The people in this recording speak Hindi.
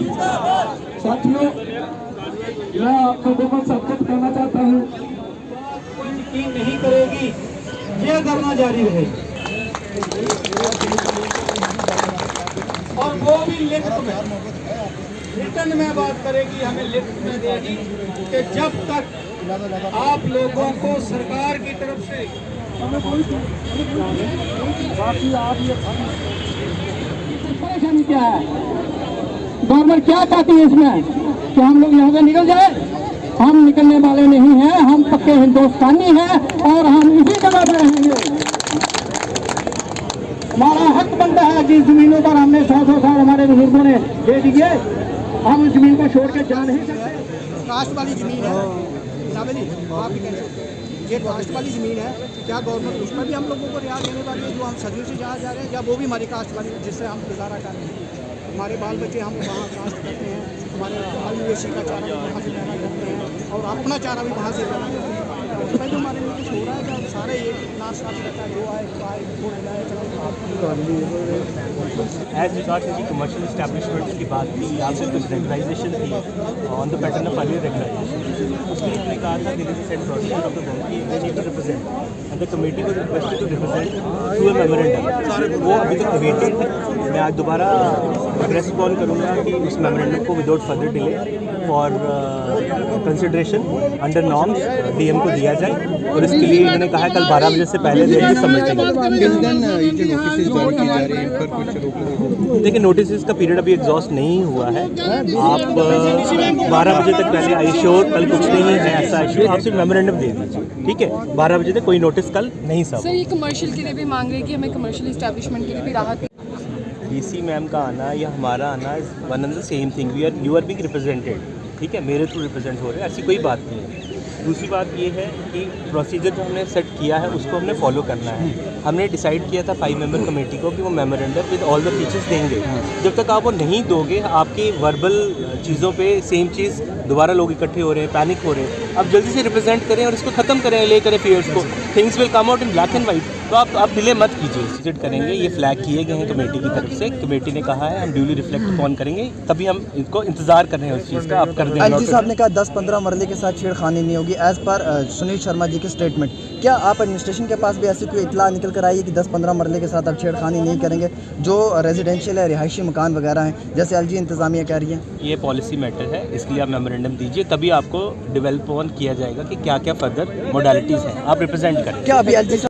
साथियों, मैं आप लोगों को सबको कहना चाहता हूँ, यकीन नहीं करेगी, ये करना जारी रहेगी और वो भी लिखत में, रिटर्न में बात करेगी, हमें लिखत में देगी कि जब तक आप लोगों को सरकार की तरफ से परेशानी क्या है, गवर्नमेंट क्या चाहती है इसमें कि हम लोग यहाँ से निकल जाए? हम निकलने वाले नहीं हैं, हम पक्के हिंदुस्तानी हैं और हम इसी जगह पर रहेंगे। हमारा हक बनता है, जिस जमीनों पर हमने 100 साल हमारे बुजुर्गों ने दे दिए, हम उस जमीन को छोड़ के जा नहीं सकते। कास्ट वाली जमीन है नावली, आप भी कह सकते हैं ये कास्ट वाली ज़मीन है, क्या गवर्नमेंट उस पर भी हम लोगों को रियायत देने वाली है जो हम सदियों से जहाँ जा रहे हैं, या वो भी हमारी कास्ट वाली जिससे हम गुजारा कर रहे हैं? हमारे बाल बच्चे हम वहाँ कास्ट करते हैं, हमारे मवेशी का चारा भी वहाँ से पैदा करते हैं और अपना चारा भी वहाँ से पैदा करते हैं। उसमें जो हमारे लिए कुछ हो रहा है क्या? सारे एक नाश करता है, जो आए वो मिलाए एज रिगार्ड्स की कमर्शियल इस्टेब्लिशमेंट की बात की, या फिर कुछ रेगुलाइजेशन थी on the pattern of earlier regularisation, उसमें हमने कहा था कि this is sent procedure of the government, they need to represent and the committee को requested to represent through a memorandum. वो अभी तक अवेटिंग है। मैं आज दोबारा रेस्पॉन्ड करूँगा कि उस मेमोरेंडम को without further delay for consideration under norms DM को दिया जाए, और इसके लिए मैंने कहा है कल 12 बजे से पहले देखिए नोटिस का पीरियड अभी एग्जॉस्ट नहीं हुआ है। आप 12 बजे तक पहले आई श्योर कल कुछ नहीं है ऐसा इशू, आप सिर्फ मेमोरेंडम दे दीजिए, ठीक है? 12 बजे तक कोई नोटिस कल नहीं सब। सर ये कमर्शियल के लिए भी मांग रही है कि हमें कमर्शियल इस्टेब्लिशमेंट के लिए भी राहत। डीसी मैम का आना या हमारा आना is one and the same thing, you are being represented, ठीक है? मेरे थ्रू रिप्रेजेंट हो रहे हैं, ऐसी कोई बात नहीं है। दूसरी बात ये है कि प्रोसीजर जो हमने सेट किया है उसको हमने फॉलो करना है। हमने डिसाइड किया था 5 मेंबर कमेटी को कि वो memorandum with all the features देंगे। जब तक आप वो नहीं दोगे, आपकी वर्बल चीज़ों पे सेम चीज़ दोबारा लोग इकट्ठे हो रहे हैं, पैनिक हो रहे हैं। आप जल्दी से रिप्रेजेंट करें और इसको ख़त्म करें, ले करें फेयर्स को, things will come out in black and white. तो आप डिले मत कीजिए, विजिट करेंगे, ये फ्लैग किए गए हैं कमेटी की तरफ से, कमेटी ने कहा है हम ड्यूली रिफ्लेक्ट अपॉन करेंगे, तभी हम इनको इंतजार कर रहे हैं उस चीज़ का। आप कर दें। एलजी साहब ने कहा 10-15 मरले के साथ छेड़खानी नहीं होगी, एज पर सुनील शर्मा जी के स्टेटमेंट। क्या आप एडमिनिस्ट्रेशन के पास भी ऐसी कोई इतला निकल कर आई है कि 10-15 मरले के साथ आप छेड़खानी नहीं करेंगे, जो रेजिडेंशियल है, रिहायशी मकान वगैरह हैं, जैसे एलजी इंतजामिया कह रही है? ये पॉलिसी मैटर है, इसके लिए आप मेमोरेंडम दीजिए, तभी आपको डेवलप ऑन किया जाएगा कि क्या क्या फर्दर मोडालिटीज़ हैं, आप रिप्रेजेंट करें। क्या अभी एलजी